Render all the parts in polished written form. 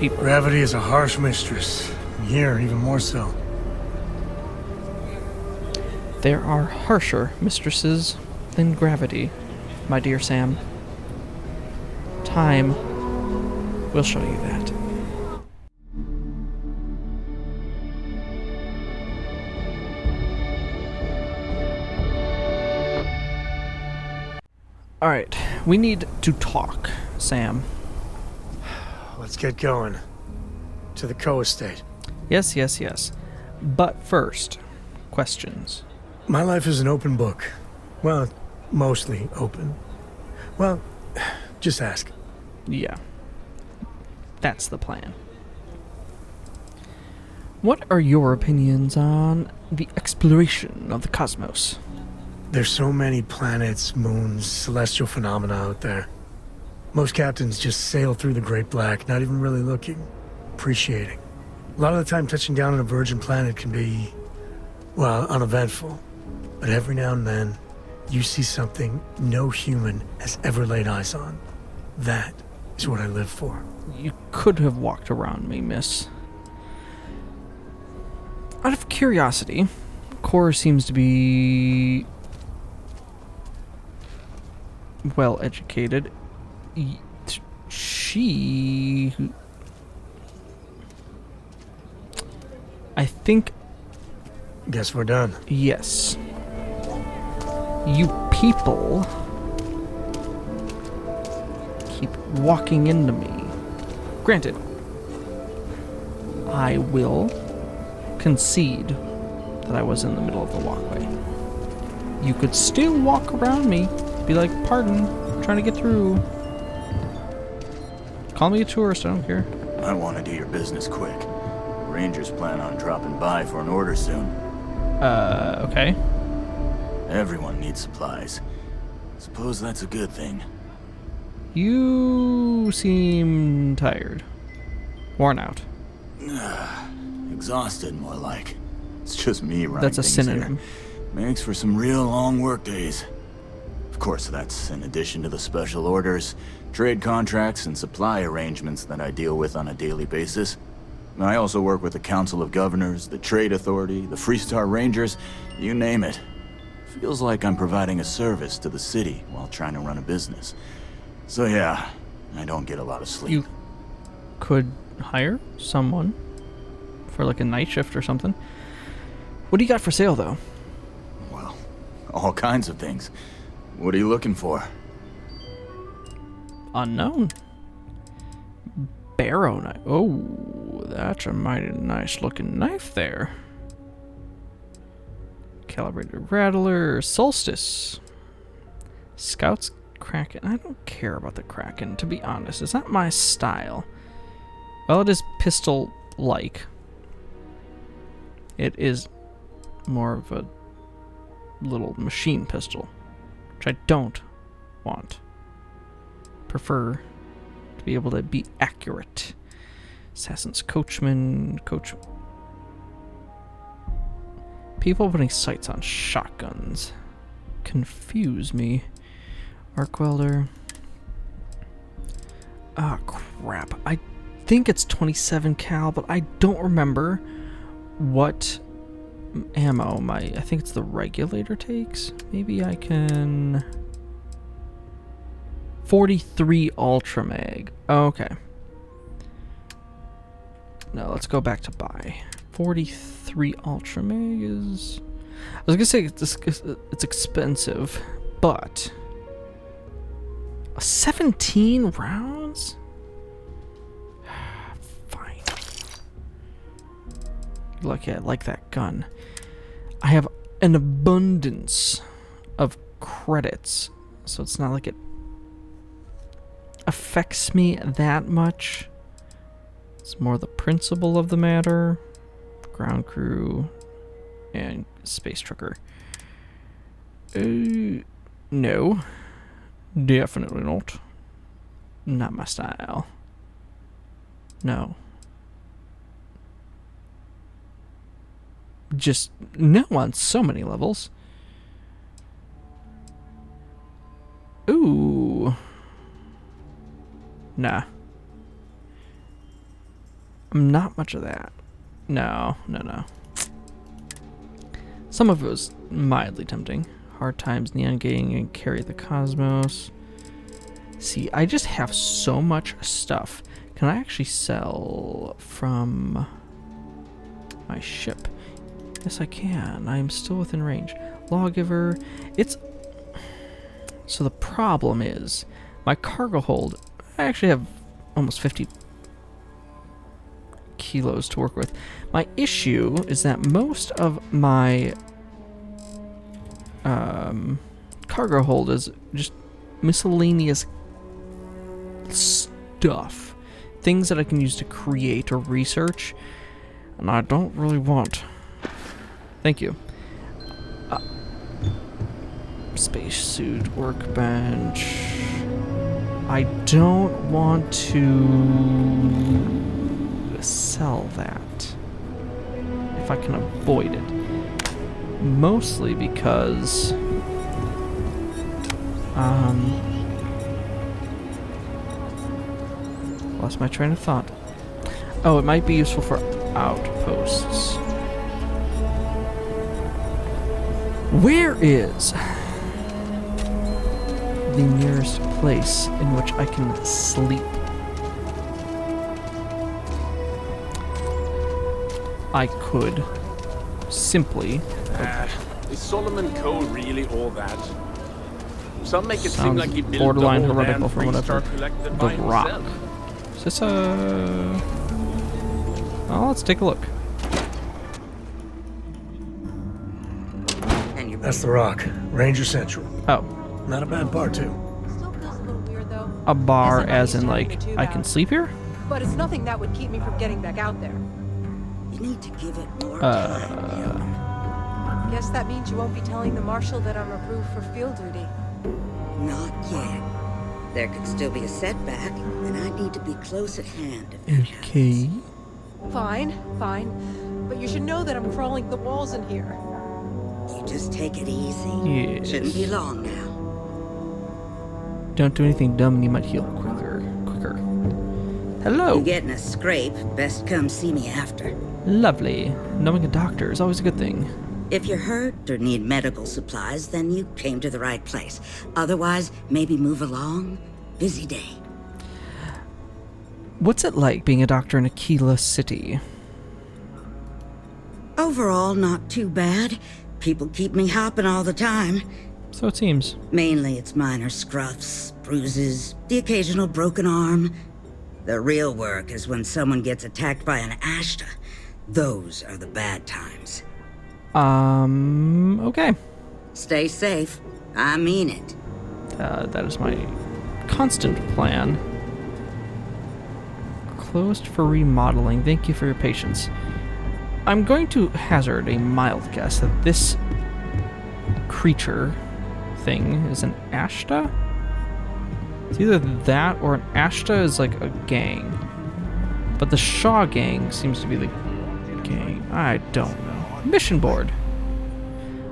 people. Gravity is a harsh mistress. Here, even more so. There are harsher mistresses than gravity, my dear Sam. Time will show you that. Alright, we need to talk, Sam. Let's get going. To the co-estate. Yes, yes, yes. But first, questions. My life is an open book. Well, mostly open. Well, just ask. Yeah. That's the plan. What are your opinions on the exploration of the cosmos? There's so many planets, moons, celestial phenomena out there. Most captains just sail through the Great Black, not even really looking, appreciating. A lot of the time touching down on a virgin planet can be, well, uneventful. But every now and then, you see something no human has ever laid eyes on. That is what I live for. You could have walked around me, miss. Out of curiosity, Cora seems to be well educated. She... I think... Guess we're done. Yes. You people keep walking into me. Granted, I will concede that I was in the middle of the walkway. You could still walk around me, be like, pardon, I'm trying to get through. Call me a tourist, I don't care. I want to do your business quick. Rangers plan on dropping by for an order soon. Okay. Everyone needs supplies. Suppose that's a good thing. You seem tired. Worn out. Exhausted, more like. It's just me running That's a things synonym. here. Makes for some real long work days. Of course, that's in addition to the special orders, trade contracts, and supply arrangements that I deal with on a daily basis. I also work with the Council of Governors, the Trade Authority, the Freestar Rangers, you name it. Feels like I'm providing a service to the city while trying to run a business. So yeah, I don't get a lot of sleep. You could hire someone for like a night shift or something. What do you got for sale, though? Well, all kinds of things. What are you looking for? Unknown. Barrow knife. Oh, that's a mighty nice looking knife there. Calibrated rattler. Solstice. Scouts Kraken. I don't care about the Kraken, to be honest. It's not my style. Well, it is pistol-like. It is more of a little machine pistol, which I don't want. Prefer to be able to be accurate. Assassin's Coachman. People putting sights on shotguns confuse me. Arc welder. Ah, crap. I think it's 27 cal, but I don't remember what ammo I think it's the regulator takes. Maybe I can... 43 Ultra Mag. Okay. No, let's go back to buy. 43 Ultra Mag is... I was gonna say it's expensive, but... 17 rounds? Fine. Lucky I like that gun. I have an abundance of credits, so it's not like it affects me that much. It's more the principle of the matter. Ground crew and space trucker. No. Definitely not. Not my style. No. Just no on so many levels. Ooh. Nah. Not much of that. No. Some of it was mildly tempting. Hard times, neon gating, and carry the cosmos. See, I just have so much stuff. Can I actually sell from my ship? Yes, I can. I am still within range. Lawgiver. It's... So the problem is, my cargo hold, I actually have almost 50 kilos to work with. My issue is that most of my cargo hold is just miscellaneous stuff. Things that I can use to create or research, and I don't really want. Thank you. Spacesuit, workbench. I don't want to sell that if I can avoid it. Mostly because lost my train of thought. Oh, it might be useful for outposts. Where is the nearest place in which I can sleep? I could simply... Is Solomon Cole really all that? Some make it seem Sounds like he built borderline the whole heretical damn from whatever. Freestar Collective The by Rock. himself. Is this a... Oh, let's take a look. That's the Rock. Ranger Central. Oh, Not a bad bar, too. Still feels a little weird though. a bar Guess as in everybody's like, turning me I too can bad. sleep here? But it's nothing that would keep me from getting back out there. You need to give it more time. Guess that means you won't be telling the marshal that I'm approved for field duty. Not yet. There could still be a setback, and I need to be close at hand if that Okay. happens. Fine. But you should know that I'm crawling the walls in here. You just take it easy. Yes. Shouldn't be long now. Don't do anything dumb and you might heal quicker. Hello. You get in a scrape, best come see me after. Lovely. Knowing a doctor is always a good thing. If you're hurt or need medical supplies, then you came to the right place. Otherwise, maybe move along. Busy day. What's it like being a doctor in Aquila City? Overall, not too bad. People keep me hopping all the time. So it seems. Mainly it's minor scruffs, bruises, the occasional broken arm. The real work is when someone gets attacked by an Ashta. Those are the bad times. Okay. Stay safe. I mean it. That is my constant plan. Closed for remodeling. Thank you for your patience. I'm going to hazard a mild guess that this creature thing is an Ashta? It's either that or an Ashta is like a gang. But the Shaw gang seems to be the gang. I don't know. Mission board.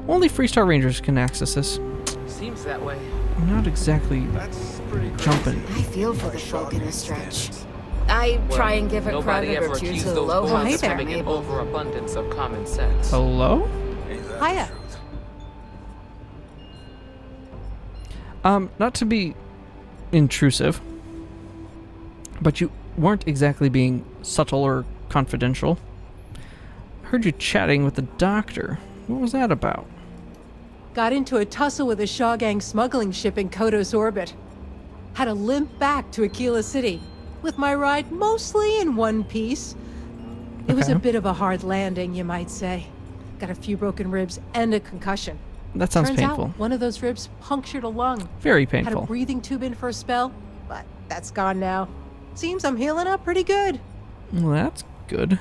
Only Freestar Rangers can access this. Seems that way. I'm not exactly jumping. I feel for the folk in the stretch. I try and give a Nobody credit ever or two accused to the those low boys ones of there, having an Mabel. overabundance of common sense. Hello? Hiya. Not to be intrusive, but you weren't exactly being subtle or confidential. Heard you chatting with the doctor. What was that about? Got into a tussle with a Shaw Gang smuggling ship in Kodos orbit. Had to limp back to Aquila City, with my ride mostly in one piece. It was a Okay. bit of a hard landing, you might say. Got a few broken ribs and a concussion. That sounds Turns painful. out one of those ribs punctured a lung. Very Had a painful. breathing tube in for a spell, but that's gone now. Seems I'm healing up pretty good. Well, that's good.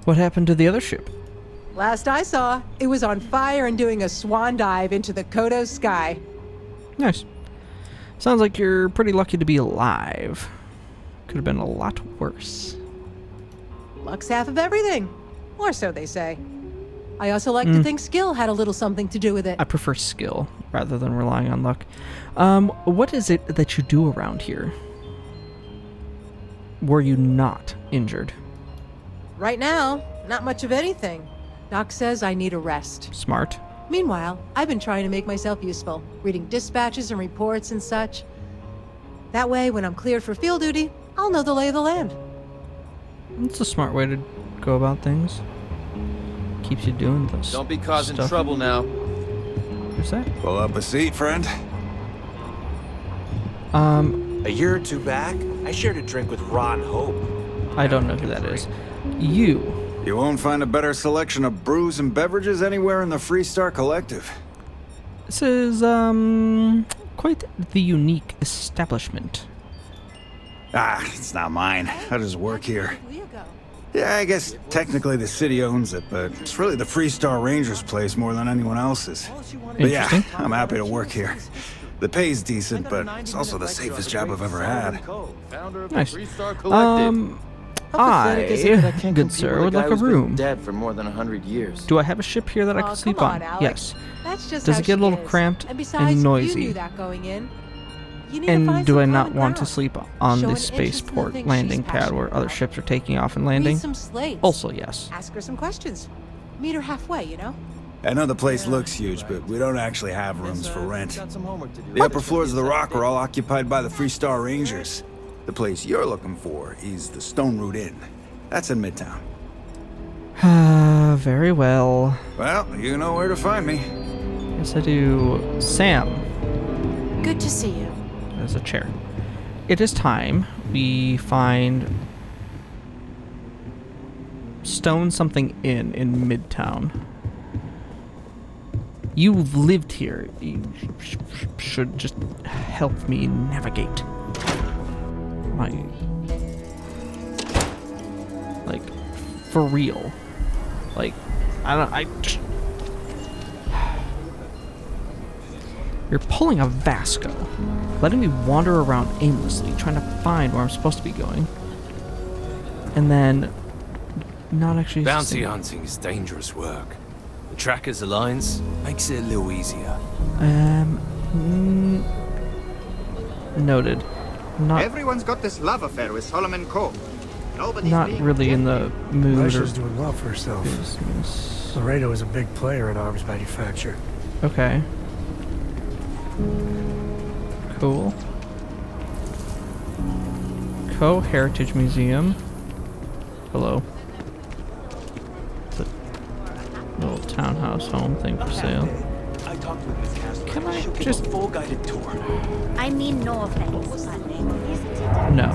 What happened to the other ship? Last I saw, it was on fire and doing a swan dive into the Kodos sky. Nice. Sounds like you're pretty lucky to be alive. Could have been a lot worse. Luck's half of everything. Or so they say. I also like to think skill had a little something to do with it. I prefer skill rather than relying on luck. What is it that you do around here? were you not injured? Right now, not much of anything. Doc says I need a rest. Smart. Meanwhile, I've been trying to make myself useful, reading dispatches and reports and such. That way, when I'm cleared for field duty, I'll know the lay of the land. It's a smart way to go about things. Keeps you doing this. Don't be causing stuff. trouble now. Who's that? Pull up a seat, friend. A year or two back, I shared a drink with Ron Hope. I don't know who that is. You. You won't find a better selection of brews and beverages anywhere in the Freestar Collective. This is, quite the unique establishment. Ah, it's not mine. I just work here. Leo go? Yeah, I guess technically the city owns it, but it's really the Freestar Rangers' place more than anyone else's. But yeah, Interesting. I'm happy to work here. The pay's decent, but it's also the safest job I've ever had. Nice. How pathetic is it that I can't good compete sir, with would a guy like a who's been room. dead for more than 100 years. Do I have a ship here that I Aw, can sleep come on? Alex. Yes. That's just Does how it get a she little is. cramped and besides, and noisy? You knew that going in. You need to And find do some I not common want to ground. sleep on Show the an interest in the spaceport things landing she's pad passionate where other about. ships are taking off and Read landing? some slates. Also, yes. Ask her some questions. Meet her halfway, you know? I know the place looks huge, but we don't actually have rooms for rent. Got some homework to do. The upper floors of the Rock are all occupied by the Freestar Rangers. The place you're looking for is the Stone Root Inn. That's in Midtown. Very well. Well, you know where to find me. Yes, I do. Sam. Good to see you. There's a chair. It is time we find Stone something in Midtown. You've lived here. You should just help me navigate my, like, for real. Like, You're pulling a Vasco, letting me wander around aimlessly, trying to find where I'm supposed to be going, and then not actually. Bounty hunting is dangerous work. The Trackers Alliance makes it a little easier. Noted. Not Everyone's got this love affair with Solomon Coe. Nobody's not being really in the mood or Russia's doing well for herself. business. Laredo is a big player in arms manufacture. Okay. Cool. Co-Heritage Museum. Hello. It's a little townhouse home thing for sale. I talked with Miss Castle. Can I She'll give just- a full guided tour. I mean, no offense, but No.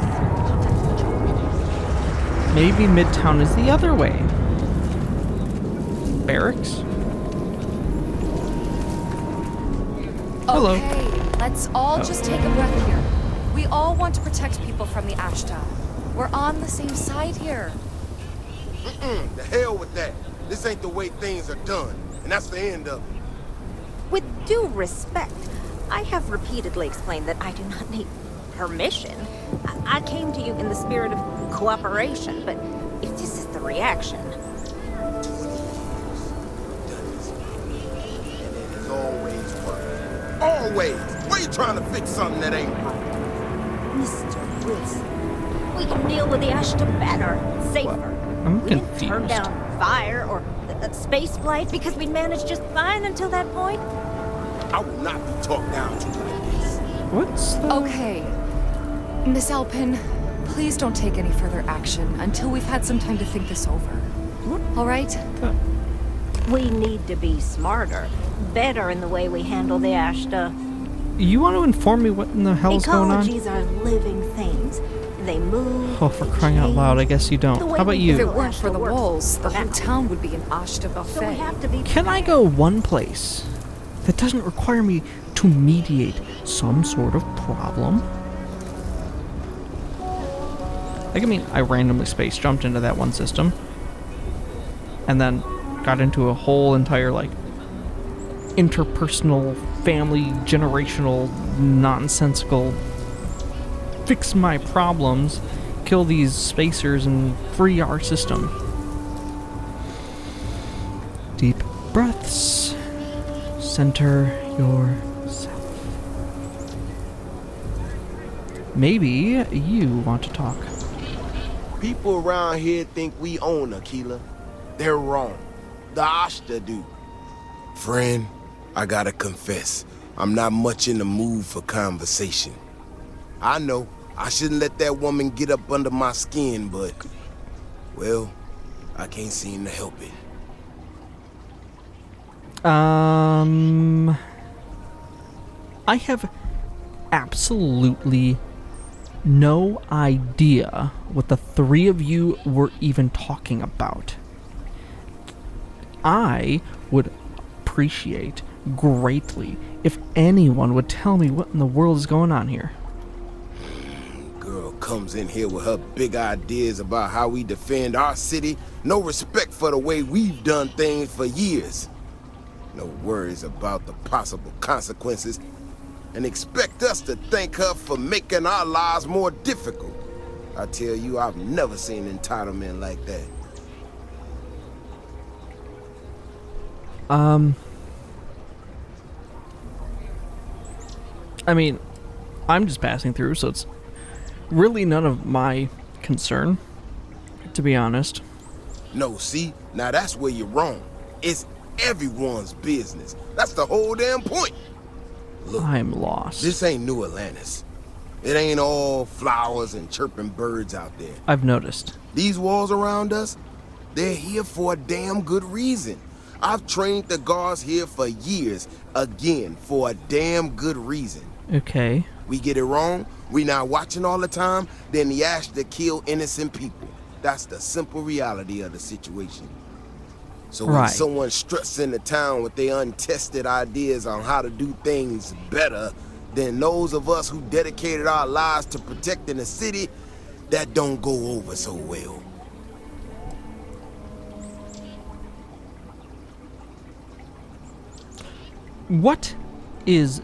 Maybe Midtown is the other way. Barracks? Hello. Okay, let's all just take a breath here. We all want to protect people from the Ashta. We're on the same side here. The hell with that. This ain't the way things are done, and that's the end of it. with due respect, I have repeatedly explained that I do not need permission. I came to you in the spirit of cooperation, but if this is the reaction... It's always worked. Always! Why you trying to fix something that ain't broken? Mr. Wilson, we can deal with the Ashta better, safer. I'm We didn't turn confused. down fire or space flight because we managed just fine until that point. I will not be talked down to like this. What's the... Okay. Miss Alpin, please don't take any further action until we've had some time to think this over. All right? We need to be smarter, better in the way we handle the Ashta. You want to inform me what in the hell's going on? Ecologies are living things. They move. Oh, for crying out loud, I guess you don't. How about If you? it weren't for the walls, the whole town would be an Ashta So we buffet. have to be Can I go one place that doesn't require me to mediate some sort of problem? Like, I mean, I randomly space jumped into that one system and then got into a whole entire, like, interpersonal, family, generational, nonsensical fix my problems, kill these spacers, and free our system. Deep breaths. Center yourself. Maybe you want to talk. People around here think we own Aquila. They're wrong. The Ashta do. Friend, I gotta confess, I'm not much in the mood for conversation. I know, I shouldn't let that woman get up under my skin, but... well, I can't seem to help it. I have absolutely no idea what the three of you were even talking about. I would appreciate greatly if anyone would tell me what in the world is going on here. Girl comes in here with her big ideas about how we defend our city. No respect for the way we've done things for years. No worries about the possible consequences. And expect us to thank her for making our lives more difficult. I tell you, I've never seen entitlement like that. I mean, I'm just passing through, so it's really none of my concern, to be honest. No, see? Now that's where you're wrong. It's everyone's business. That's the whole damn point. Look, I'm lost. This ain't New Atlantis. It ain't all flowers and chirping birds out there. I've noticed. These walls around us, they're here for a damn good reason. I've trained the guards here for years, again, for a damn good reason. Okay. We get it wrong, we not watching all the time, then the Ashta kill innocent people. That's the simple reality of the situation. So when someone struts into town with their untested ideas on how to do things better than those of us who dedicated our lives to protecting the city, that don't go over so well. What is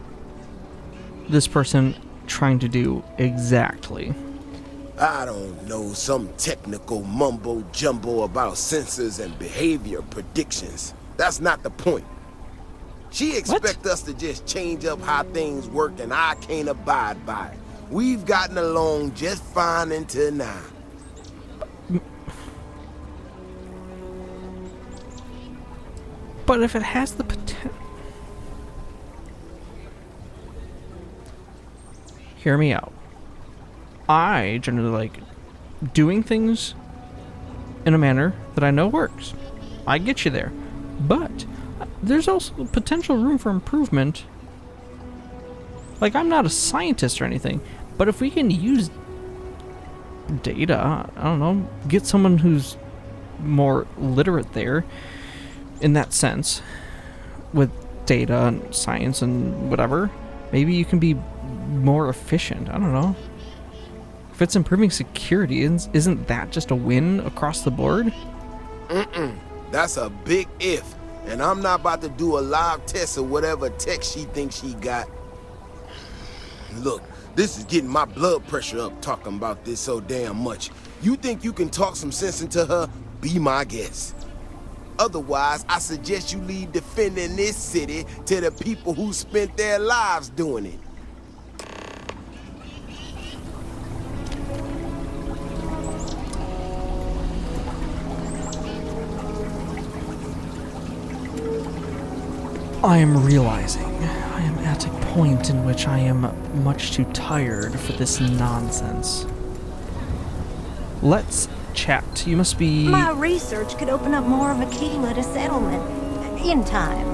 this person trying to do exactly? I don't know, some technical mumbo-jumbo about sensors and behavior predictions. That's not the point. She expects us to just change up how things work, and I can't abide by it. We've gotten along just fine until now. But if it has the potential... Hear me out. I generally like doing things in a manner that I know works. I get you there. But there's also potential room for improvement. Like, I'm not a scientist or anything, but if we can use data, I don't know, get someone who's more literate there in that sense with data and science and whatever, maybe you can be more efficient. I don't know. If it's improving security, isn't that just a win across the board? That's a big if. And I'm not about to do a live test of whatever tech she thinks she got. Look, this is getting my blood pressure up talking about this so damn much. You think you can talk some sense into her? Be my guest. Otherwise, I suggest you leave defending this city to the people who spent their lives doing it. I am realizing I am at a point in which I am much too tired for this nonsense. Let's chat. You must be... My research could open up more of Aquila to settlement. In time.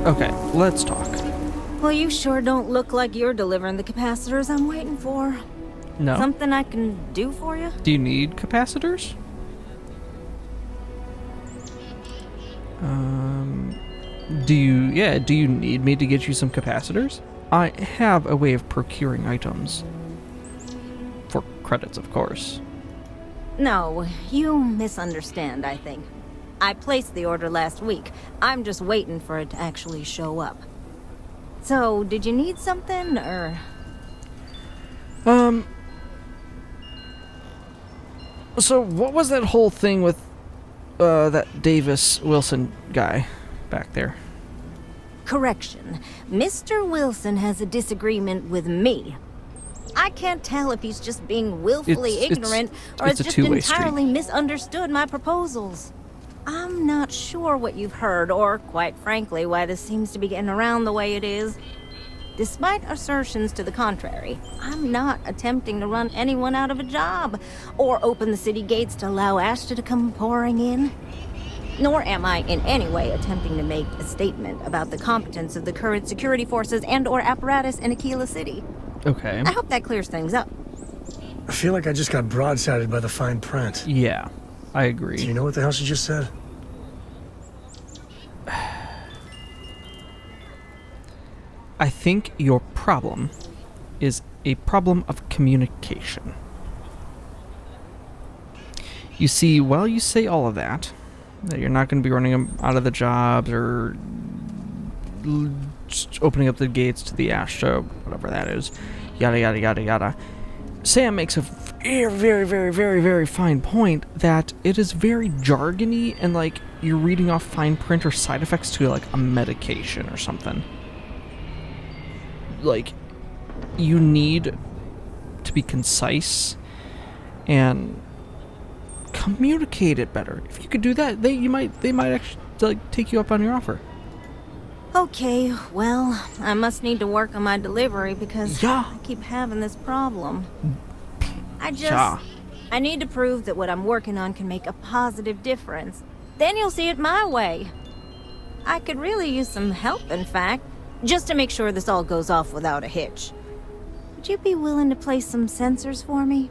Okay, let's talk. Well, you sure don't look like you're delivering the capacitors I'm waiting for. No. Something I can do for you? Do you need capacitors? Do you need me to get you some capacitors? I have a way of procuring items. For credits, of course. No, you misunderstand, I think. I placed the order last week. I'm just waiting for it to actually show up. So, did you need something, or...? So what was that whole thing with, that Davis Wilson guy back there? Correction. Mr. Wilson has a disagreement with me. I can't tell if he's just being willfully ignorant or it's has a just two-way entirely misunderstood my proposals. I'm not sure what you've heard, or quite frankly, why this seems to be getting around the way it is. Despite assertions to the contrary, I'm not attempting to run anyone out of a job, or open the city gates to allow Ashta to come pouring in. Nor am I in any way attempting to make a statement about the competence of the current security forces and/or apparatus in Aquila City. Okay. I hope that clears things up. I feel like I just got broadsided by the fine print. Yeah, I agree. Do you know what the hell she just said? I think your problem is a problem of communication. You see, while you say all of that you're not going to be running them out of the jobs or just opening up the gates to the Ashta, whatever that is, yada yada yada yada, Sam makes a very, very, very, very, very fine point that it is very jargony and like you're reading off fine print or side effects to like a medication or something. Like, you need to be concise and communicate it better. If you could do that, they might actually like take you up on your offer. Okay, well, I must need to work on my delivery because Yeah. I keep having this problem. Yeah. I need to prove that what I'm working on can make a positive difference. Then you'll see it my way. I could really use some help, in fact, just to make sure this all goes off without a hitch. Would you be willing to place some sensors for me?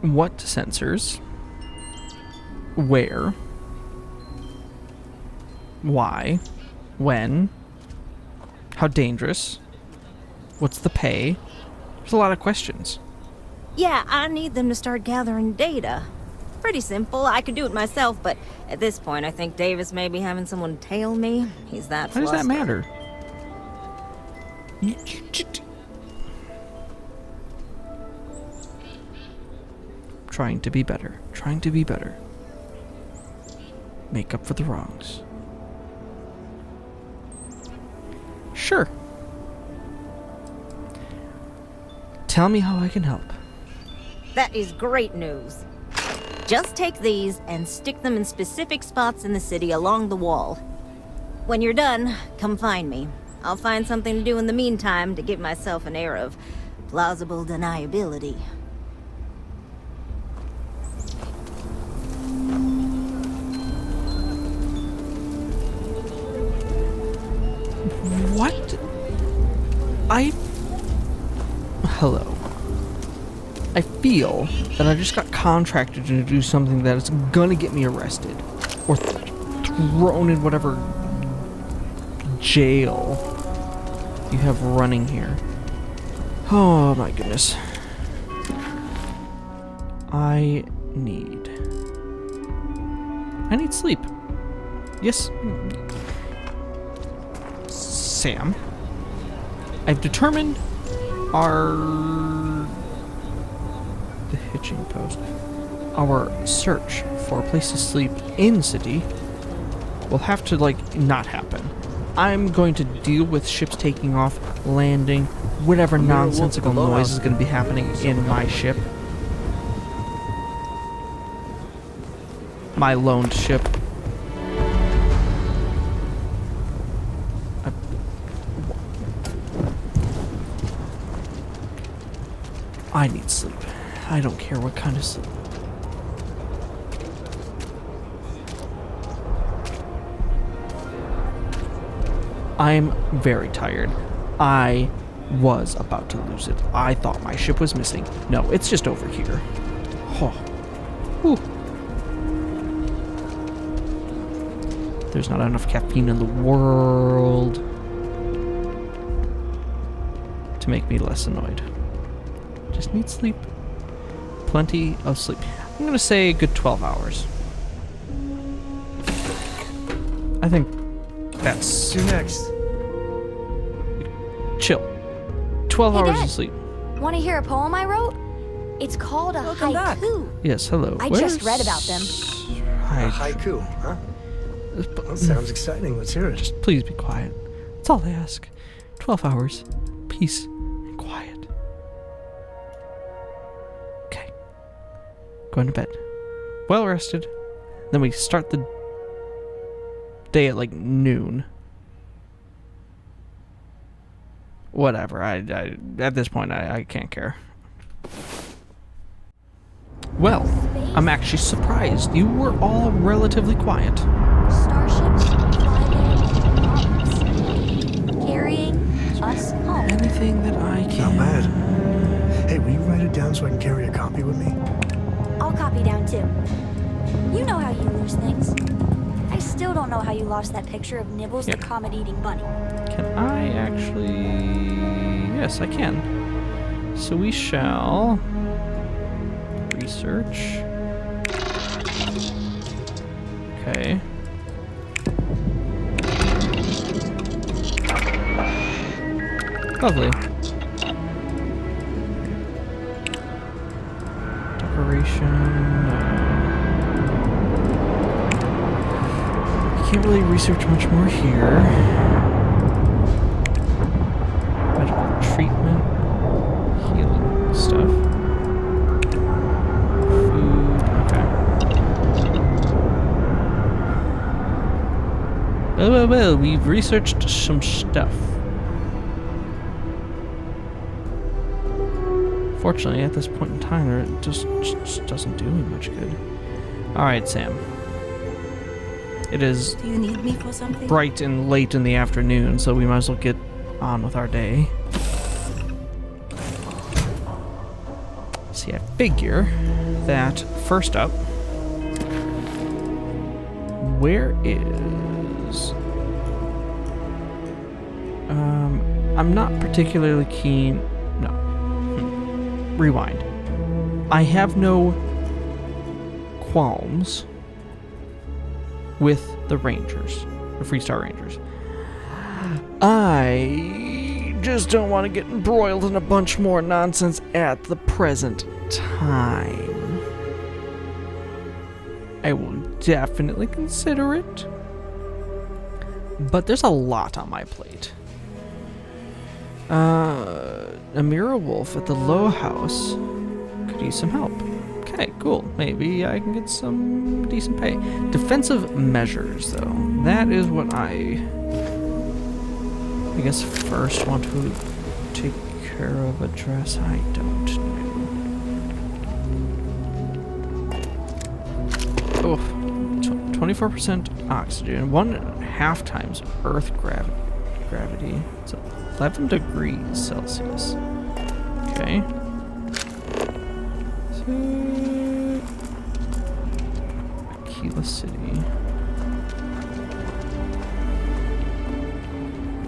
What sensors? Where? Why? When? How dangerous? What's the pay? There's a lot of questions. Yeah, I need them to start gathering data. Pretty simple. I could do it myself, but at this point, I think Davis may be having someone tail me. He's that Why does that matter? Trying to be better. Trying to be better. Make up for the wrongs. Sure. Tell me how I can help. That is great news. Just take these and stick them in specific spots in the city along the wall. When you're done, come find me. I'll find something to do in the meantime to give myself an air of plausible deniability. What? Hello. I feel that I just got contracted to do something that is gonna get me arrested. Or thrown in whatever jail you have running here. Oh my goodness. I need sleep. Yes. Sam, I've determined the hitching post, our search for a place to sleep in city will have to not happen. I'm going to deal with ships taking off, landing, whatever nonsensical noise is going to be happening in my ship. My loaned ship. I need sleep. I don't care what kind of sleep. I'm very tired. I was about to lose it. I thought my ship was missing. No, it's just over here. Oh. Whew. There's not enough caffeine in the world to make me less annoyed. Just need sleep. Plenty of sleep. I'm gonna say a good 12 hours. I think that's... You're next. Chill. 12 Hey, hours Dad. of sleep. Want to hear a poem I wrote? It's called a haiku. Yes, hello. I just read about them. A haiku, huh? Sounds exciting. Let's hear it. Just please be quiet. That's all I ask. 12 hours. Peace and quiet. Okay. Going to bed. Well rested. Then we start the day at like noon. Whatever. I at this point I can't care. Well, I'm actually surprised. You were all relatively quiet. Starships fly there bombs, carrying us home. Anything that I can. Not bad. Hey, will you write it down so I can carry a copy with me? I'll copy down too. You know how you lose things. I still don't know how you lost that picture of Nibbles the comet-eating bunny. Can I actually... Yes, I can. So we shall... research. Okay. Lovely. Decoration. Can't really research much more here. Medical treatment. Healing stuff. Food. Okay. Well, we've researched some stuff. Fortunately, at this point in time, it just doesn't do me much good. Alright, Sam. It is Do you need me for something? bright and late in the afternoon, so we might as well get on with our day. See, I figure that first up, where is... I'm not particularly keen... No. Rewind. I have no qualms with the Rangers, the Freestar Rangers. I just don't want to get embroiled in a bunch more nonsense at the present time. I will definitely consider it, but there's a lot on my plate. Amira Wolf at the Low House could use some help. Okay, cool. Maybe I can get some decent pay. Defensive measures, though. That is what I guess first want to take care of. Address, I don't know. Oh, 24% oxygen. 1.5 times Earth gravity. It's 11 degrees Celsius. Okay. Aquila City.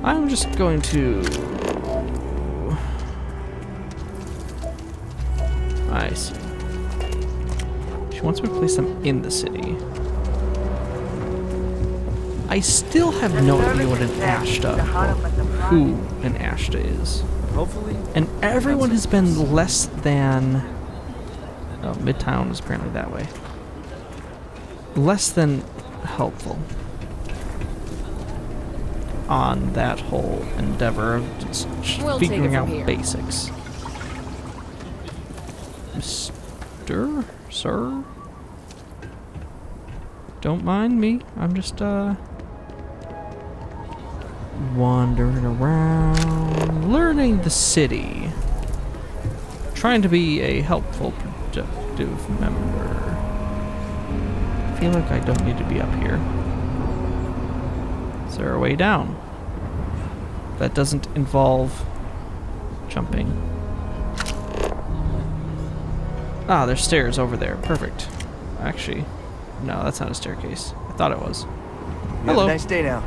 I'm just going to... I see. She wants me to place them in the city. I still have no idea what an Ashta, who an Ashta is. Hopefully. And everyone has been less than... Oh, Midtown is apparently that way. Less than helpful on that whole endeavor of just figuring out basics. Mr. Sir? Don't mind me. I'm just, wandering around, learning the city. Trying to be a helpful, productive member. I feel like I don't need to be up here. Is there a way down? That doesn't involve jumping. Ah, there's stairs over there. Perfect. Actually, no, that's not a staircase. I thought it was. Hello. Have a nice day now.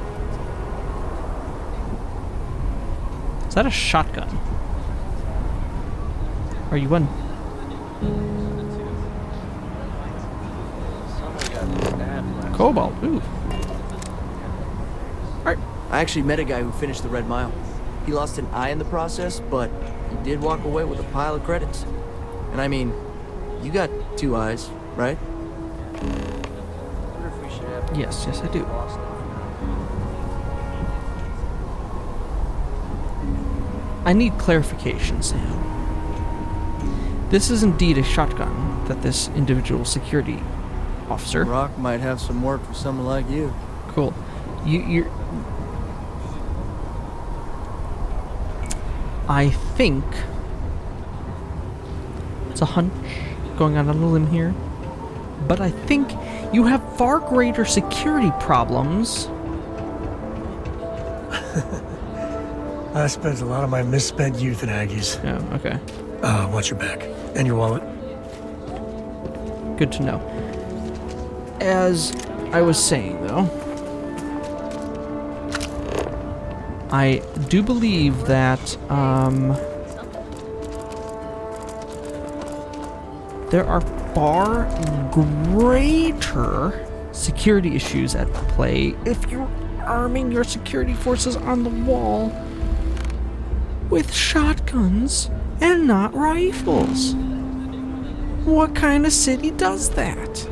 Is that a shotgun? Are you one? Cobalt. Ooh. I actually met a guy who finished the Red Mile. He lost an eye in the process, but he did walk away with a pile of credits. And I mean, you got 2 eyes, right? Yes, I do. I need clarification, Sam. This is indeed a shotgun that this individual security officer... Rock might have some work for someone like you. Cool. You're... I think... It's a hunch going on a limb here. But I think you have far greater security problems. I spent a lot of my misspent youth in Aggies. Oh, okay. Watch your back. And your wallet. Good to know. As I was saying, though, I do believe that, there are far greater security issues at play if you're arming your security forces on the wall with shotguns and not rifles. What kind of city does that?